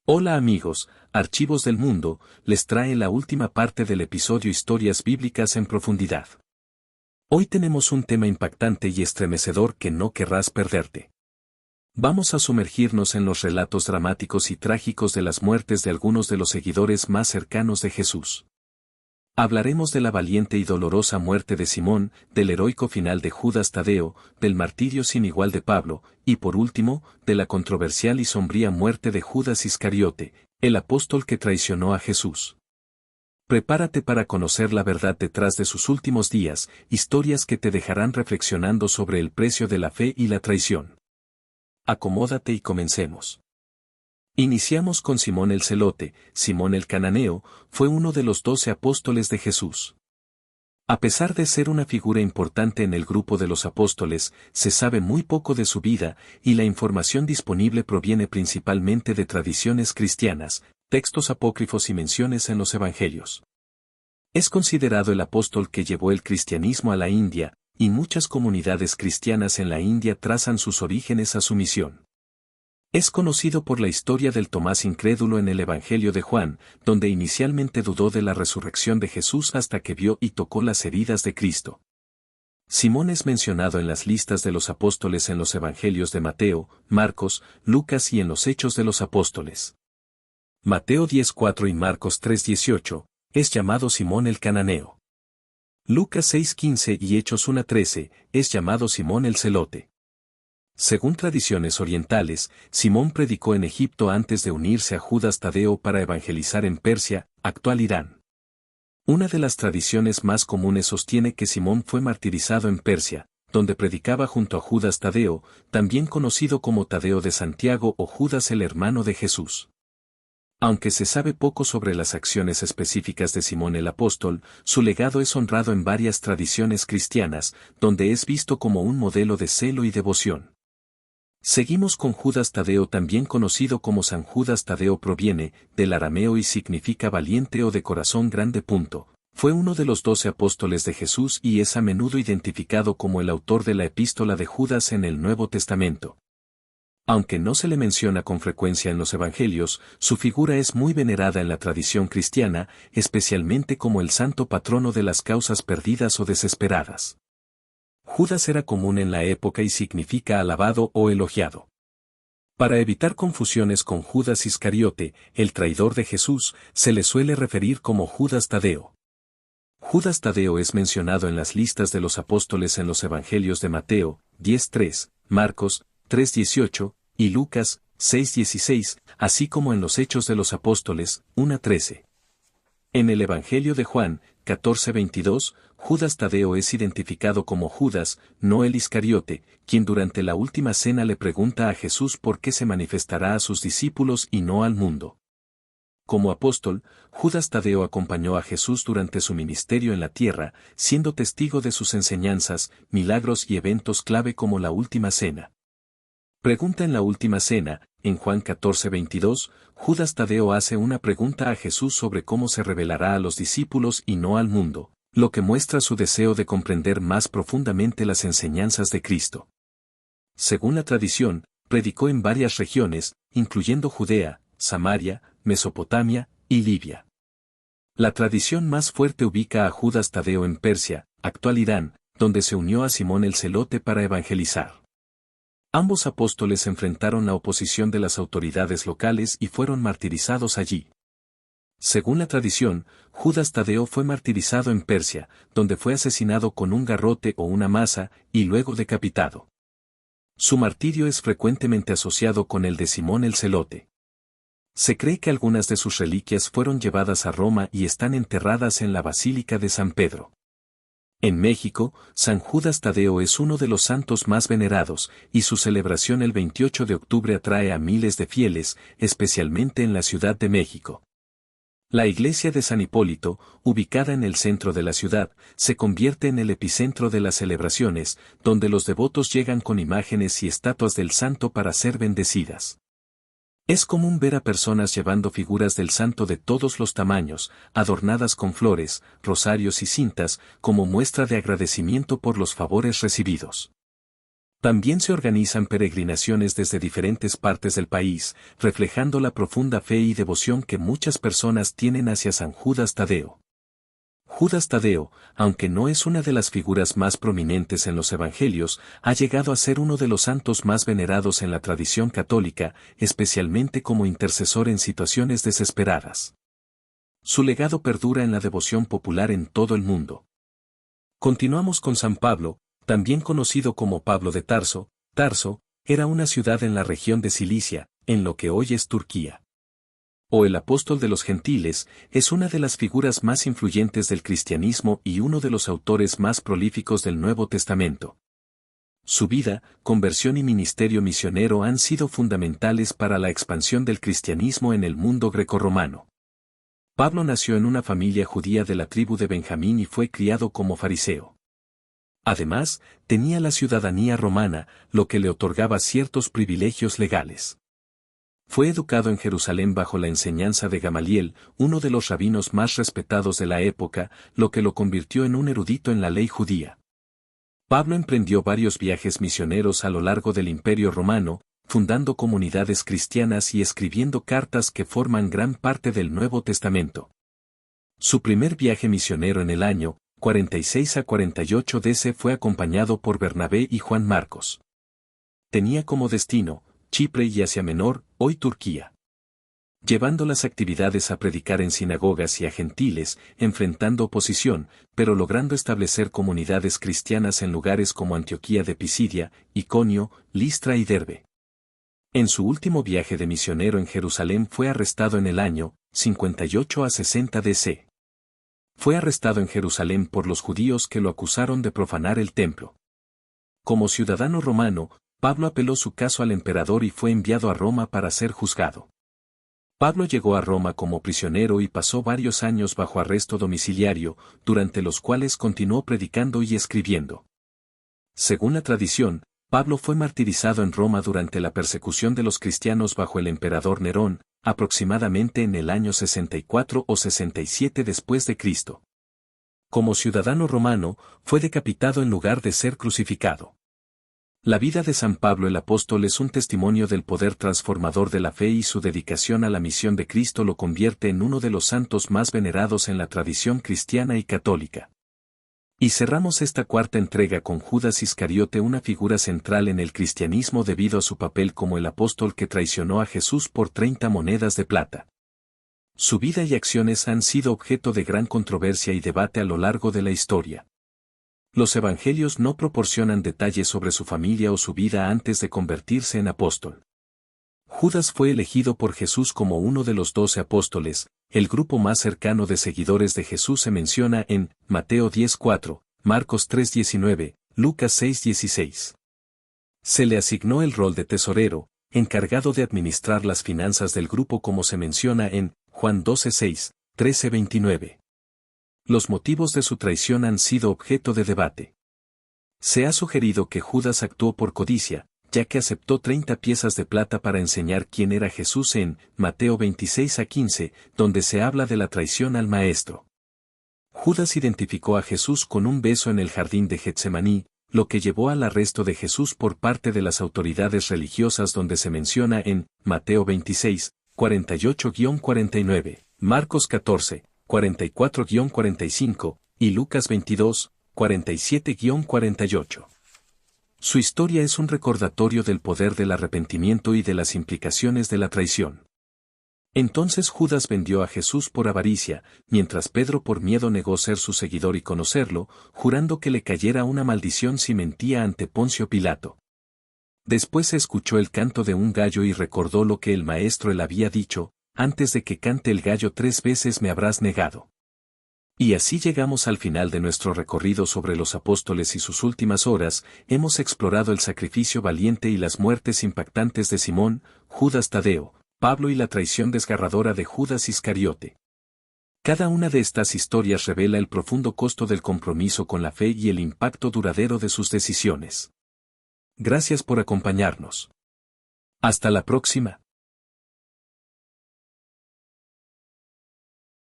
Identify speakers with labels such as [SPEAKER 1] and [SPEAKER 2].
[SPEAKER 1] Hola amigos, Archivos del Mundo, les trae la última parte del episodio Historias Bíblicas en Profundidad. Hoy tenemos un tema impactante y estremecedor que no querrás perderte. Vamos a sumergirnos en los relatos dramáticos y trágicos de las muertes de algunos de los seguidores más cercanos de Jesús. Hablaremos de la valiente y dolorosa muerte de Simón, del heroico final de Judas Tadeo, del martirio sin igual de Pablo, y por último, de la controversial y sombría muerte de Judas Iscariote, el apóstol que traicionó a Jesús. Prepárate para conocer la verdad detrás de sus últimos días, historias que te dejarán reflexionando sobre el precio de la fe y la traición. Acomódate y comencemos. Iniciamos con Simón el Celote. Simón el Cananeo fue uno de los 12 apóstoles de Jesús. A pesar de ser una figura importante en el grupo de los apóstoles, se sabe muy poco de su vida, y la información disponible proviene principalmente de tradiciones cristianas, textos apócrifos y menciones en los evangelios. Es considerado el apóstol que llevó el cristianismo a la India, y muchas comunidades cristianas en la India trazan sus orígenes a su misión. Es conocido por la historia del Tomás incrédulo en el Evangelio de Juan, donde inicialmente dudó de la resurrección de Jesús hasta que vio y tocó las heridas de Cristo. Simón es mencionado en las listas de los apóstoles en los Evangelios de Mateo, Marcos, Lucas y en los Hechos de los Apóstoles. Mateo 10:4 y Marcos 3:18, es llamado Simón el Cananeo. Lucas 6:15 y Hechos 1:13, es llamado Simón el Celote. Según tradiciones orientales, Simón predicó en Egipto antes de unirse a Judas Tadeo para evangelizar en Persia, actual Irán. Una de las tradiciones más comunes sostiene que Simón fue martirizado en Persia, donde predicaba junto a Judas Tadeo, también conocido como Tadeo de Santiago o Judas el hermano de Jesús. Aunque se sabe poco sobre las acciones específicas de Simón el apóstol, su legado es honrado en varias tradiciones cristianas, donde es visto como un modelo de celo y devoción. Seguimos con Judas Tadeo, también conocido como San Judas Tadeo, proviene del arameo y significa valiente o de corazón grande. Fue uno de los 12 apóstoles de Jesús y es a menudo identificado como el autor de la epístola de Judas en el Nuevo Testamento. Aunque no se le menciona con frecuencia en los evangelios, su figura es muy venerada en la tradición cristiana, especialmente como el santo patrono de las causas perdidas o desesperadas. Judas era común en la época y significa alabado o elogiado. Para evitar confusiones con Judas Iscariote, el traidor de Jesús, se le suele referir como Judas Tadeo. Judas Tadeo es mencionado en las listas de los apóstoles en los Evangelios de Mateo 10:3, Marcos 3:18 y Lucas 6:16, así como en los Hechos de los Apóstoles 1:13. En el Evangelio de Juan 14:22, Judas Tadeo es identificado como Judas, no el Iscariote, quien durante la última cena le pregunta a Jesús por qué se manifestará a sus discípulos y no al mundo. Como apóstol, Judas Tadeo acompañó a Jesús durante su ministerio en la tierra, siendo testigo de sus enseñanzas, milagros y eventos clave como la última cena. Pregunta en la última cena, en Juan 14:22, Judas Tadeo hace una pregunta a Jesús sobre cómo se revelará a los discípulos y no al mundo, lo que muestra su deseo de comprender más profundamente las enseñanzas de Cristo. Según la tradición, predicó en varias regiones, incluyendo Judea, Samaria, Mesopotamia y Libia. La tradición más fuerte ubica a Judas Tadeo en Persia, actual Irán, donde se unió a Simón el Celote para evangelizar. Ambos apóstoles enfrentaron la oposición de las autoridades locales y fueron martirizados allí. Según la tradición, Judas Tadeo fue martirizado en Persia, donde fue asesinado con un garrote o una maza, y luego decapitado. Su martirio es frecuentemente asociado con el de Simón el Celote. Se cree que algunas de sus reliquias fueron llevadas a Roma y están enterradas en la Basílica de San Pedro. En México, San Judas Tadeo es uno de los santos más venerados, y su celebración el 28 de octubre atrae a miles de fieles, especialmente en la Ciudad de México. La iglesia de San Hipólito, ubicada en el centro de la ciudad, se convierte en el epicentro de las celebraciones, donde los devotos llegan con imágenes y estatuas del santo para ser bendecidas. Es común ver a personas llevando figuras del santo de todos los tamaños, adornadas con flores, rosarios y cintas, como muestra de agradecimiento por los favores recibidos. También se organizan peregrinaciones desde diferentes partes del país, reflejando la profunda fe y devoción que muchas personas tienen hacia San Judas Tadeo. Judas Tadeo, aunque no es una de las figuras más prominentes en los evangelios, ha llegado a ser uno de los santos más venerados en la tradición católica, especialmente como intercesor en situaciones desesperadas. Su legado perdura en la devoción popular en todo el mundo. Continuamos con San Pablo, también conocido como Pablo de Tarso. Tarso era una ciudad en la región de Cilicia, en lo que hoy es Turquía. El apóstol de los gentiles, es una de las figuras más influyentes del cristianismo y uno de los autores más prolíficos del Nuevo Testamento. Su vida, conversión y ministerio misionero han sido fundamentales para la expansión del cristianismo en el mundo grecorromano. Pablo nació en una familia judía de la tribu de Benjamín y fue criado como fariseo. Además, tenía la ciudadanía romana, lo que le otorgaba ciertos privilegios legales. Fue educado en Jerusalén bajo la enseñanza de Gamaliel, uno de los rabinos más respetados de la época, lo que lo convirtió en un erudito en la ley judía. Pablo emprendió varios viajes misioneros a lo largo del Imperio Romano, fundando comunidades cristianas y escribiendo cartas que forman gran parte del Nuevo Testamento. Su primer viaje misionero en el año 46 a 48 DC fue acompañado por Bernabé y Juan Marcos. Tenía como destino Chipre y Asia Menor, hoy Turquía. Llevando las actividades a predicar en sinagogas y a gentiles, enfrentando oposición, pero logrando establecer comunidades cristianas en lugares como Antioquía de Pisidia, Iconio, Listra y Derbe. En su último viaje de misionero en Jerusalén fue arrestado en el año 58 a 60 DC. Fue arrestado en Jerusalén por los judíos que lo acusaron de profanar el templo. Como ciudadano romano, Pablo apeló su caso al emperador y fue enviado a Roma para ser juzgado. Pablo llegó a Roma como prisionero y pasó varios años bajo arresto domiciliario, durante los cuales continuó predicando y escribiendo. Según la tradición, Pablo fue martirizado en Roma durante la persecución de los cristianos bajo el emperador Nerón, aproximadamente en el año 64 o 67 después de Cristo. Como ciudadano romano, fue decapitado en lugar de ser crucificado. La vida de San Pablo el apóstol es un testimonio del poder transformador de la fe y su dedicación a la misión de Cristo lo convierte en uno de los santos más venerados en la tradición cristiana y católica. Y cerramos esta cuarta entrega con Judas Iscariote, una figura central en el cristianismo debido a su papel como el apóstol que traicionó a Jesús por 30 monedas de plata. Su vida y acciones han sido objeto de gran controversia y debate a lo largo de la historia. Los evangelios no proporcionan detalles sobre su familia o su vida antes de convertirse en apóstol. Judas fue elegido por Jesús como uno de los 12 apóstoles. El grupo más cercano de seguidores de Jesús se menciona en Mateo 10:4, Marcos 3:19, Lucas 6:16. Se le asignó el rol de tesorero, encargado de administrar las finanzas del grupo como se menciona en Juan 12:6, 13:29. Los motivos de su traición han sido objeto de debate. Se ha sugerido que Judas actuó por codicia, ya que aceptó 30 piezas de plata para enseñar quién era Jesús en Mateo 26:15, donde se habla de la traición al Maestro. Judas identificó a Jesús con un beso en el jardín de Getsemaní, lo que llevó al arresto de Jesús por parte de las autoridades religiosas donde se menciona en Mateo 26, 48-49, Marcos 14, 44-45, y Lucas 22, 47-48. Su historia es un recordatorio del poder del arrepentimiento y de las implicaciones de la traición. Entonces Judas vendió a Jesús por avaricia, mientras Pedro por miedo negó ser su seguidor y conocerlo, jurando que le cayera una maldición si mentía ante Poncio Pilato. Después se escuchó el canto de un gallo y recordó lo que el maestro le había dicho: antes de que cante el gallo 3 veces me habrás negado. Y así llegamos al final de nuestro recorrido sobre los apóstoles y sus últimas horas. Hemos explorado el sacrificio valiente y las muertes impactantes de Simón, Judas Tadeo, Pablo y la traición desgarradora de Judas Iscariote. Cada una de estas historias revela el profundo costo del compromiso con la fe y el impacto duradero de sus decisiones. Gracias por acompañarnos. Hasta la próxima.